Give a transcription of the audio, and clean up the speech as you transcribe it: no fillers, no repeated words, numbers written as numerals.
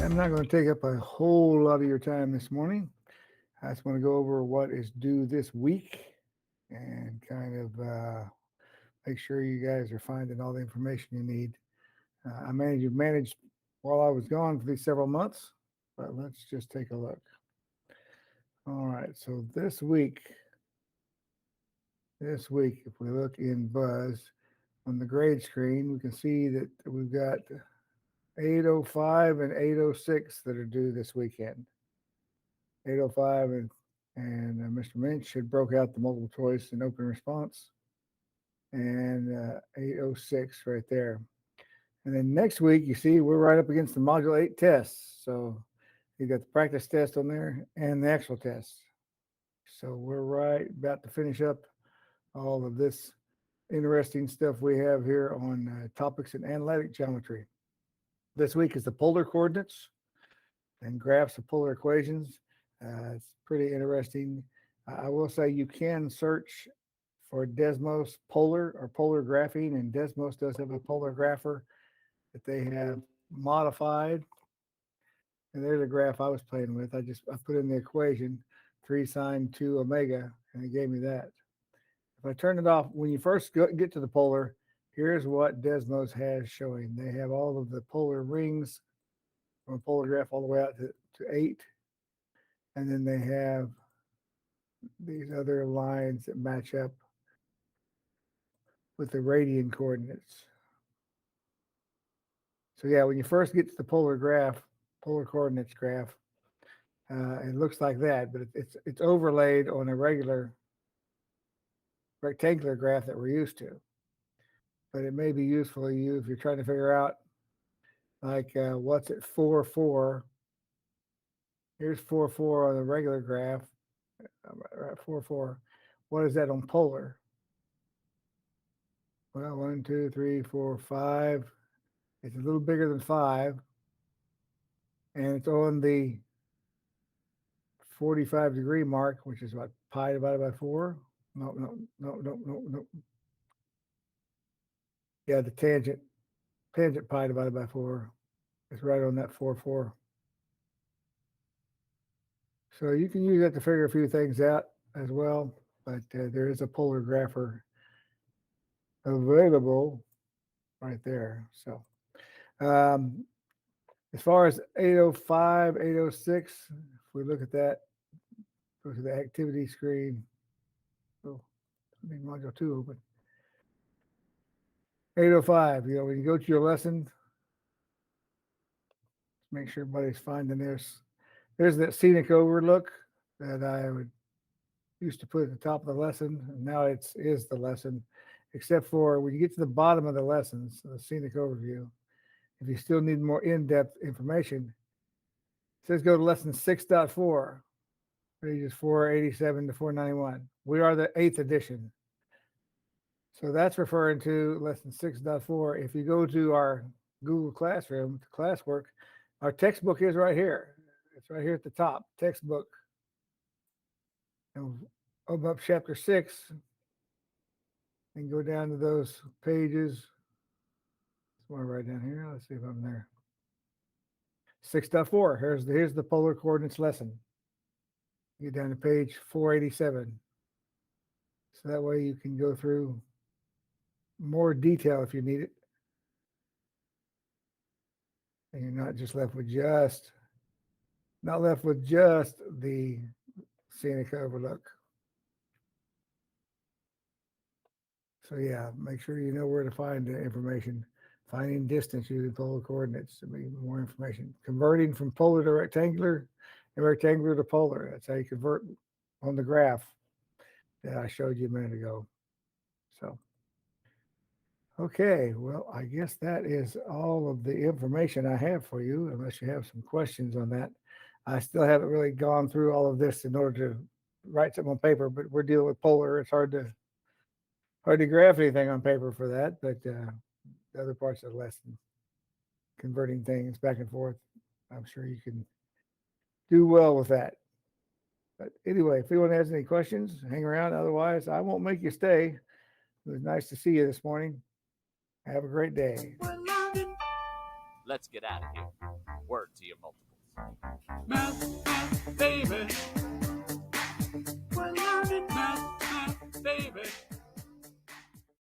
I'm not going to take up a whole lot of your time this morning. I just want to go over what is due this week and kind of make sure you guys are finding all the information you need. I managed while I was gone for these several months, but let's just take a look. All right, so this week, if we look in Buzz on the grade screen, we can see that we've got 805 and 806 that are due this weekend. 805 and Mr. Minch had broke out the multiple choice and open response, and 806 right there. And then next week, you see we're right up against the Module 8 tests. So you got the practice test on there and the actual test. So we're right about to finish up all of this interesting stuff we have here on topics in analytic geometry. This week is the polar coordinates and graphs of polar equations. It's pretty interesting. I will say you can search for Desmos polar or polar graphing, and Desmos does have a polar grapher that they have modified. And there's a graph I was playing with. I put in the equation 3 sine 2 omega, and it gave me that. If I turn it off, when you first get to the polar, here's what Desmos has showing. They have all of the polar rings from a polar graph all the way out to 8. And then they have these other lines that match up with the radian coordinates. So yeah, when you first get to the polar coordinates graph, it looks like that, but it's overlaid on a regular rectangular graph that we're used to. But it may be useful to you if you're trying to figure out, like, what's at 4, 4. Here's 4, 4 on the regular graph. 4, 4. What is that on polar? Well, 1, 2, 3, 4, 5. It's a little bigger than 5. And it's on the 45-degree mark, which is what, pi divided by 4? No. Yeah, the tangent pi divided by 4 is right on that 4, 4. So you can use that to figure a few things out as well, but there is a polar grapher available right there. So as far as 805, 806, if we look at that, go to the activity screen. Oh, I think module 2 open. 805, when you go to your lesson, make sure everybody's finding this. There's that scenic overlook that I used to put at the top of the lesson. And now is the lesson, except for when you get to the bottom of the lessons, the scenic overview. If you still need more in-depth information, it says go to lesson 6.4, pages 487 to 491. We are the 8th edition. So that's referring to lesson 6.4. If you go to our Google Classroom, classwork, our textbook is right here. It's right here at the top, textbook. And open up chapter 6 and go down to those pages. Somewhere right down here. Let's see if I'm there. 6.4. Here's the polar coordinates lesson. Get down to page 487. So that way you can go through more detail if you need it. And you're not just left with just the scenic overlook. So yeah, make sure you know where to find the information. Finding distance using polar coordinates to be more information. Converting from polar to rectangular and rectangular to polar. That's how you convert on the graph that I showed you a minute ago. So, okay, well, I guess that is all of the information I have for you, unless you have some questions on that. I still haven't really gone through all of this in order to write something on paper, but we're dealing with polar. It's hard to graph anything on paper for that, but the other parts of the lesson, converting things back and forth, I'm sure you can do well with that. But anyway, if anyone has any questions, hang around. Otherwise, I won't make you stay. It was nice to see you this morning. Have a great day. Let's get out of here. Word to your multiples. Math, baby. We're learning math, baby.